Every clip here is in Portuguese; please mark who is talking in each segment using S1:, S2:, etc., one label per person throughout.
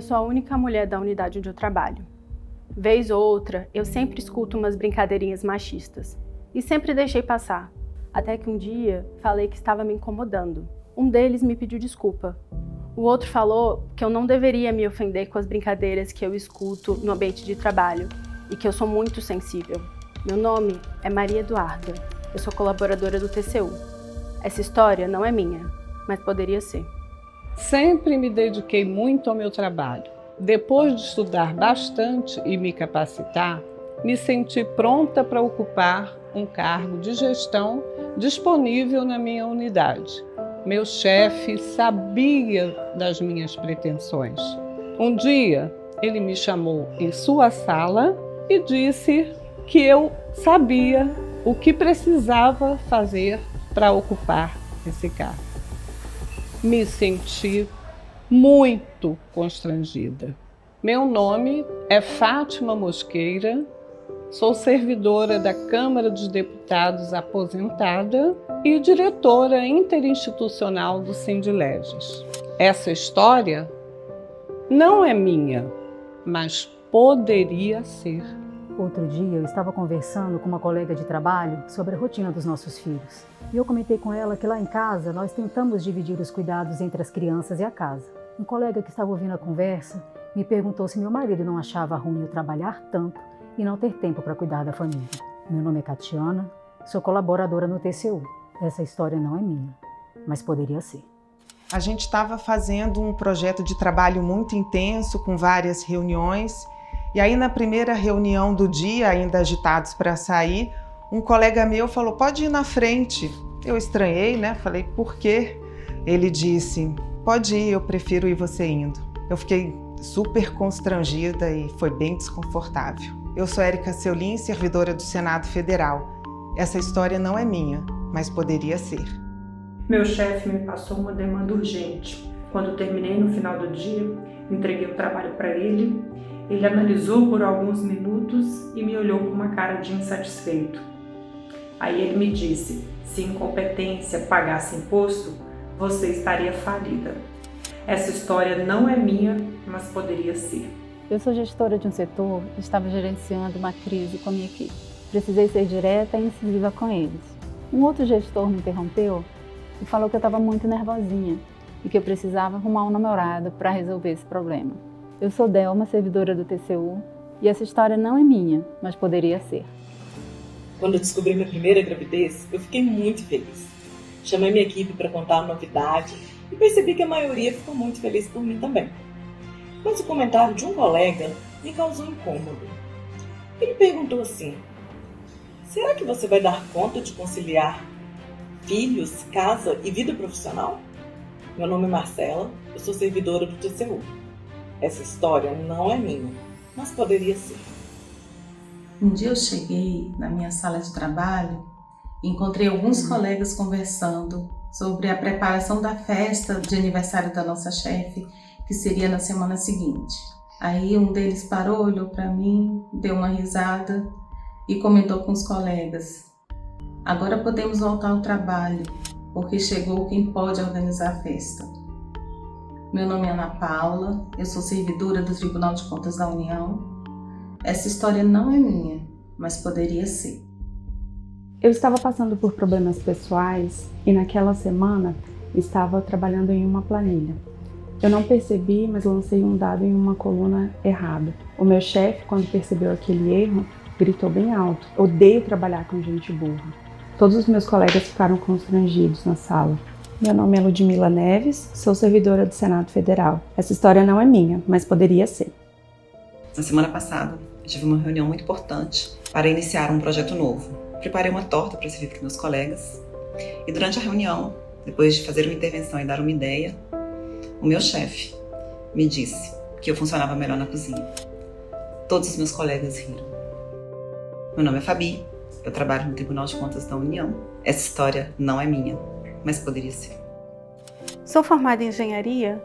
S1: sou a única mulher da unidade onde eu trabalho. Vez ou outra, eu sempre escuto umas brincadeirinhas machistas. E sempre deixei passar. Até que um dia, falei que estava me incomodando. Um deles me pediu desculpa. O outro falou que eu não deveria me ofender com as brincadeiras que eu escuto no ambiente de trabalho e que eu sou muito sensível. Meu nome é Maria Eduarda. Eu sou colaboradora do TCU. Essa história não é minha, mas poderia ser.
S2: Sempre me dediquei muito ao meu trabalho. Depois de estudar bastante e me capacitar, me senti pronta para ocupar um cargo de gestão disponível na minha unidade. Meu chefe sabia das minhas pretensões. Um dia, ele me chamou em sua sala e disse que eu sabia o que precisava fazer para ocupar esse cargo. Me senti muito constrangida. Meu nome é Fátima Mosqueira, sou servidora da Câmara dos Deputados aposentada e diretora interinstitucional do Sindileges. Essa história não é minha, mas poderia ser.
S3: Outro dia eu estava conversando com uma colega de trabalho sobre a rotina dos nossos filhos. E eu comentei com ela que lá em casa nós tentamos dividir os cuidados entre as crianças e a casa. Um colega que estava ouvindo a conversa me perguntou se meu marido não achava ruim eu trabalhar tanto e não ter tempo para cuidar da família. Meu nome é Catiana, sou colaboradora no TCU. Essa história não é minha, mas poderia ser.
S4: A gente estava fazendo um projeto de trabalho muito intenso, com várias reuniões. E aí, na primeira reunião do dia, ainda agitados para sair, um colega meu falou, pode ir na frente. Eu estranhei, né? Falei, por quê? Ele disse, pode ir, eu prefiro ir você indo. Eu fiquei super constrangida e foi bem desconfortável. Eu sou Érica Seulin, servidora do Senado Federal. Essa história não é minha, mas poderia ser.
S5: Meu chefe me passou uma demanda urgente. Quando terminei no final do dia, entreguei o trabalho para ele. Ele analisou por alguns minutos e me olhou com uma cara de insatisfeito. Aí ele me disse, se incompetência pagasse imposto, você estaria falida. Essa história não é minha, mas poderia ser.
S6: Eu sou gestora de um setor e estava gerenciando uma crise com a minha equipe. Precisei ser direta e incisiva com eles. Um outro gestor me interrompeu e falou que eu estava muito nervosinha e que eu precisava arrumar um namorado para resolver esse problema. Eu sou Delma, servidora do TCU, e essa história não é minha, mas poderia ser.
S7: Quando eu descobri minha primeira gravidez, eu fiquei muito feliz. Chamei minha equipe para contar a novidade e percebi que a maioria ficou muito feliz por mim também. Mas o comentário de um colega me causou incômodo. Ele perguntou assim, será que você vai dar conta de conciliar filhos, casa e vida profissional? Meu nome é Marcela, eu sou servidora do TCU. Essa história não é minha, mas poderia ser.
S8: Um dia eu cheguei na minha sala de trabalho e encontrei alguns colegas conversando sobre a preparação da festa de aniversário da nossa chefe, que seria na semana seguinte. Aí um deles parou, olhou para mim, deu uma risada e comentou com os colegas, agora podemos voltar ao trabalho, porque chegou quem pode organizar a festa. Meu nome é Ana Paula, eu sou servidora do Tribunal de Contas da União. Essa história não é minha, mas poderia ser.
S1: Eu estava passando por problemas pessoais e naquela semana estava trabalhando em uma planilha. Eu não percebi, mas lancei um dado em uma coluna errada. O meu chefe, quando percebeu aquele erro, gritou bem alto. Odeio trabalhar com gente burra. Todos os meus colegas ficaram constrangidos na sala. Meu nome é Ludmila Neves, sou servidora do Senado Federal. Essa história não é minha, mas poderia ser.
S9: Na semana passada, eu tive uma reunião muito importante para iniciar um projeto novo. Preparei uma torta para servir para meus colegas. E durante a reunião, depois de fazer uma intervenção e dar uma ideia, o meu chefe me disse que eu funcionava melhor na cozinha. Todos os meus colegas riram. Meu nome é Fabi, eu trabalho no Tribunal de Contas da União. Essa história não é minha, mas poderia ser.
S1: Sou formada em engenharia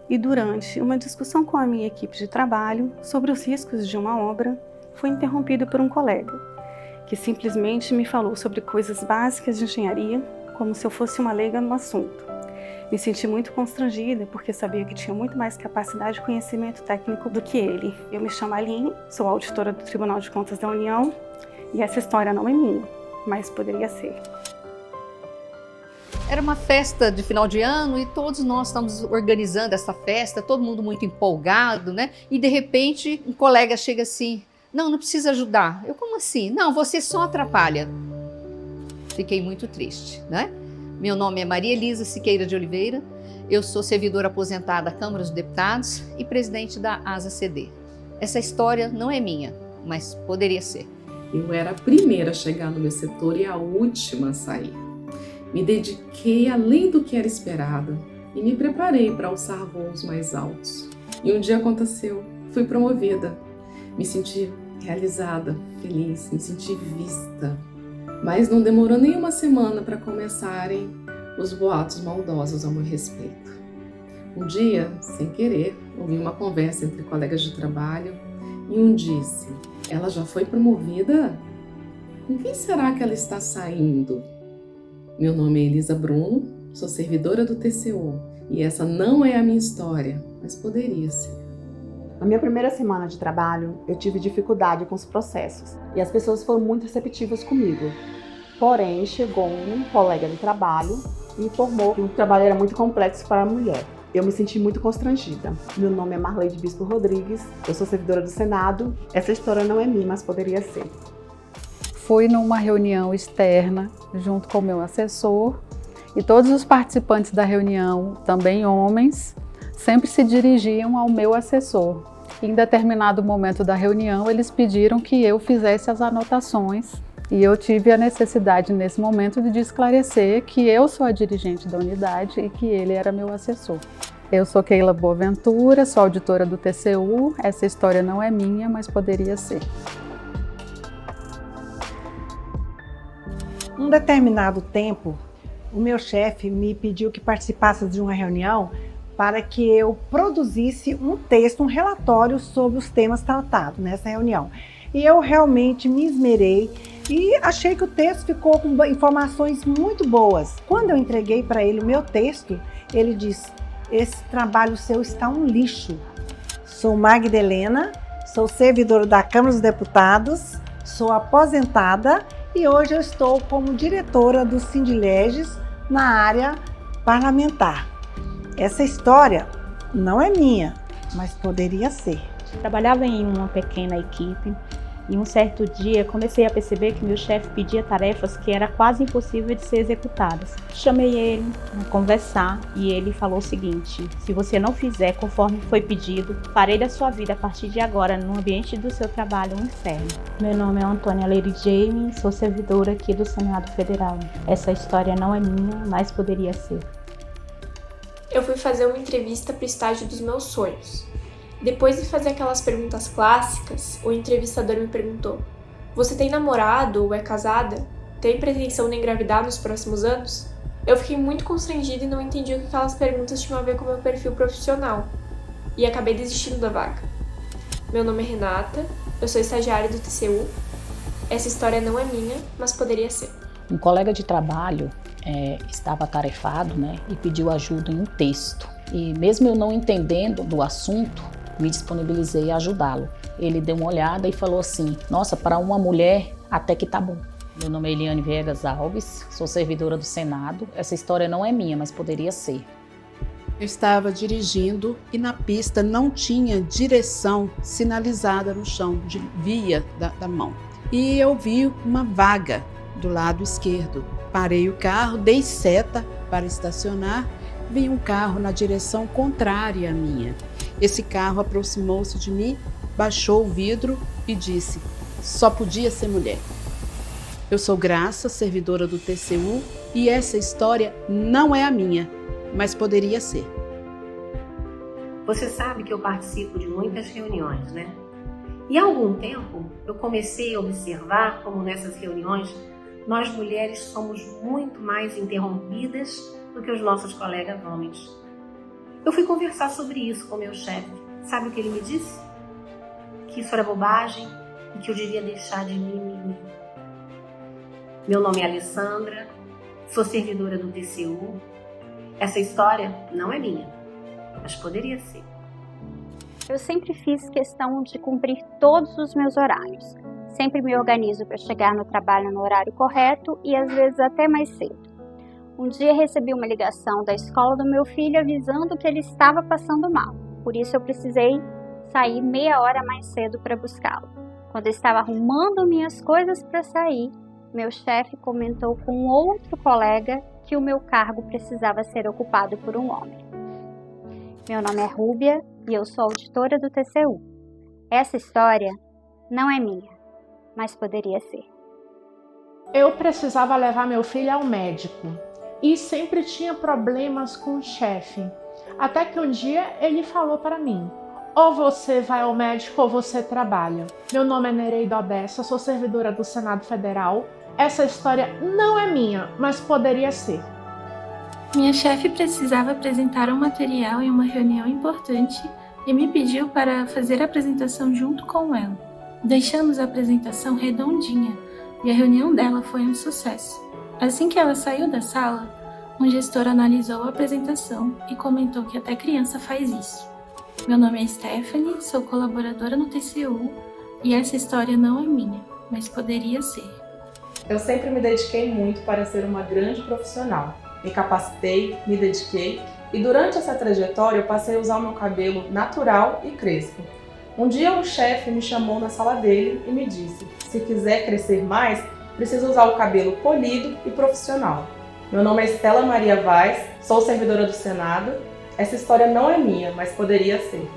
S1: e durante uma discussão com a minha equipe de trabalho sobre os riscos de uma obra, fui interrompido por um colega, que simplesmente me falou sobre coisas básicas de engenharia, como se eu fosse uma leiga no assunto. Me senti muito constrangida porque sabia que tinha muito mais capacidade e conhecimento técnico do que ele. Eu me chamo Aline, sou auditora do Tribunal de Contas da União e essa história não é minha, mas poderia ser.
S10: Era uma festa de final de ano e todos nós estamos organizando essa festa, todo mundo muito empolgado, né? E de repente um colega chega assim, não precisa ajudar. Eu, como assim? Não, você só atrapalha. Fiquei muito triste, né? Meu nome é Maria Elisa Siqueira de Oliveira, eu sou servidora aposentada da Câmara dos Deputados e presidente da ASA-CD. Essa história não é minha, mas poderia ser.
S11: Eu era a primeira a chegar no meu setor e a última a sair. Me dediquei além do que era esperado e me preparei para alçar voos mais altos. E um dia aconteceu, fui promovida. Me senti realizada, feliz, me senti vista. Mas não demorou nem uma semana para começarem os boatos maldosos ao meu respeito. Um dia, sem querer, ouvi uma conversa entre colegas de trabalho e um disse: ela já foi promovida? Com quem será que ela está saindo? Meu nome é Elisa Bruno, sou servidora do TCU e essa não é a minha história, mas poderia ser.
S12: Na minha primeira semana de trabalho, eu tive dificuldade com os processos e as pessoas foram muito receptivas comigo. Porém, chegou um colega de trabalho e informou que o trabalho era muito complexo para a mulher. Eu me senti muito constrangida. Meu nome é Marleide Bispo Rodrigues, eu sou servidora do Senado. Essa história não é minha, mas poderia ser.
S6: Fui numa reunião externa junto com o meu assessor e todos os participantes da reunião, também homens, sempre se dirigiam ao meu assessor. Em determinado momento da reunião, eles pediram que eu fizesse as anotações e eu tive a necessidade nesse momento de esclarecer que eu sou a dirigente da unidade e que ele era meu assessor. Eu sou Keila Boaventura, sou auditora do TCU. Essa história não é minha, mas poderia ser.
S13: Um determinado tempo, o meu chefe me pediu que participasse de uma reunião para que eu produzisse um texto, um relatório sobre os temas tratados nessa reunião. E eu realmente me esmerei e achei que o texto ficou com informações muito boas. Quando eu entreguei para ele o meu texto, ele disse: esse trabalho seu está um lixo. Sou Magdalena, sou servidora da Câmara dos Deputados, sou aposentada e hoje eu estou como diretora do Sindileges na área parlamentar. Essa história não é minha, mas poderia ser.
S14: Trabalhava em uma pequena equipe e um certo dia comecei a perceber que meu chefe pedia tarefas que era quase impossível de ser executadas. Chamei ele para conversar e ele falou o seguinte: se você não fizer conforme foi pedido, farei da sua vida a partir de agora no ambiente do seu trabalho um inferno. Meu nome é Antônia Leire Jamie, sou servidora aqui do Senado Federal. Essa história não é minha, mas poderia ser.
S15: Eu fui fazer uma entrevista para o estágio dos meus sonhos. Depois de fazer aquelas perguntas clássicas, o entrevistador me perguntou: você tem namorado ou é casada? Tem pretensão de engravidar nos próximos anos? Eu fiquei muito constrangida e não entendi o que aquelas perguntas tinham a ver com o meu perfil profissional. E acabei desistindo da vaga. Meu nome é Renata, eu sou estagiária do TCU. Essa história não é minha, mas poderia ser.
S16: Um colega de trabalho estava atarefado, e pediu ajuda em um texto. E mesmo eu não entendendo do assunto, me disponibilizei a ajudá-lo. Ele deu uma olhada e falou assim: nossa, para uma mulher até que tá bom. Meu nome é Eliane Viegas Alves, sou servidora do Senado. Essa história não é minha, mas poderia ser.
S17: Eu estava dirigindo e na pista não tinha direção sinalizada no chão, de via da mão. E eu vi uma vaga do lado esquerdo. Parei o carro, dei seta para estacionar, vi um carro na direção contrária à minha. Esse carro aproximou-se de mim, baixou o vidro e disse: só podia ser mulher. Eu sou Graça, servidora do TCU, e essa história não é a minha, mas poderia ser.
S18: Você sabe que eu participo de muitas reuniões, né? E há algum tempo eu comecei a observar como nessas reuniões nós mulheres somos muito mais interrompidas do que os nossos colegas homens. Eu fui conversar sobre isso com meu chefe. Sabe o que ele me disse? Que isso era bobagem e que eu devia deixar de mimimi. Meu nome é Alessandra, sou servidora do TCU Essa história não é minha, mas poderia ser.
S19: Eu sempre fiz questão de cumprir todos os meus horários. Sempre me organizo para chegar no trabalho no horário correto e às vezes até mais cedo. Um dia recebi uma ligação da escola do meu filho avisando que ele estava passando mal. Por isso eu precisei sair meia hora mais cedo para buscá-lo. Quando eu estava arrumando minhas coisas para sair, meu chefe comentou com outro colega que o meu cargo precisava ser ocupado por um homem. Meu nome é Rúbia e eu sou auditora do TCU. Essa história não é minha, mas poderia ser.
S20: Eu precisava levar meu filho ao médico e sempre tinha problemas com o chefe. Até que um dia ele falou para mim: ou você vai ao médico ou você trabalha. Meu nome é Nereida Odessa, sou servidora do Senado Federal. Essa história não é minha, mas poderia ser.
S21: Minha chefe precisava apresentar um material em uma reunião importante e me pediu para fazer a apresentação junto com ela. Deixamos a apresentação redondinha e a reunião dela foi um sucesso. Assim que ela saiu da sala, um gestor analisou a apresentação e comentou que até criança faz isso. Meu nome é Stephanie, sou colaboradora no TCU e essa história não é minha, mas poderia ser.
S22: Eu sempre me dediquei muito para ser uma grande profissional. Me capacitei, me dediquei e durante essa trajetória eu passei a usar o meu cabelo natural e crespo. Um dia um chefe me chamou na sala dele e me disse: se quiser crescer mais, precisa usar o cabelo polido e profissional. Meu nome é Estela Maria Vaz, sou servidora do Senado. Essa história não é minha, mas poderia ser.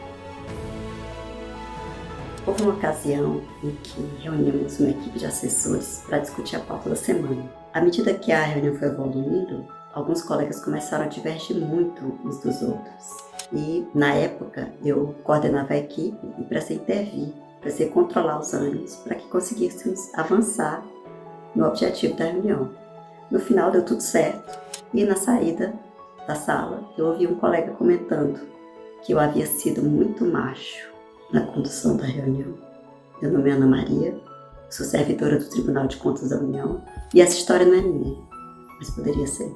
S23: Houve uma ocasião em que reunimos uma equipe de assessores para discutir a pauta da semana. À medida que a reunião foi evoluindo, alguns colegas começaram a divergir muito uns dos outros. E, na época, eu coordenava a equipe e precisei intervir, precisei controlar os ânimos para que conseguíssemos avançar no objetivo da reunião. No final deu tudo certo e na saída da sala eu ouvi um colega comentando que eu havia sido muito macho na condução da reunião. Meu nome é Ana Maria, sou servidora do Tribunal de Contas da União e essa história não é minha, mas poderia ser.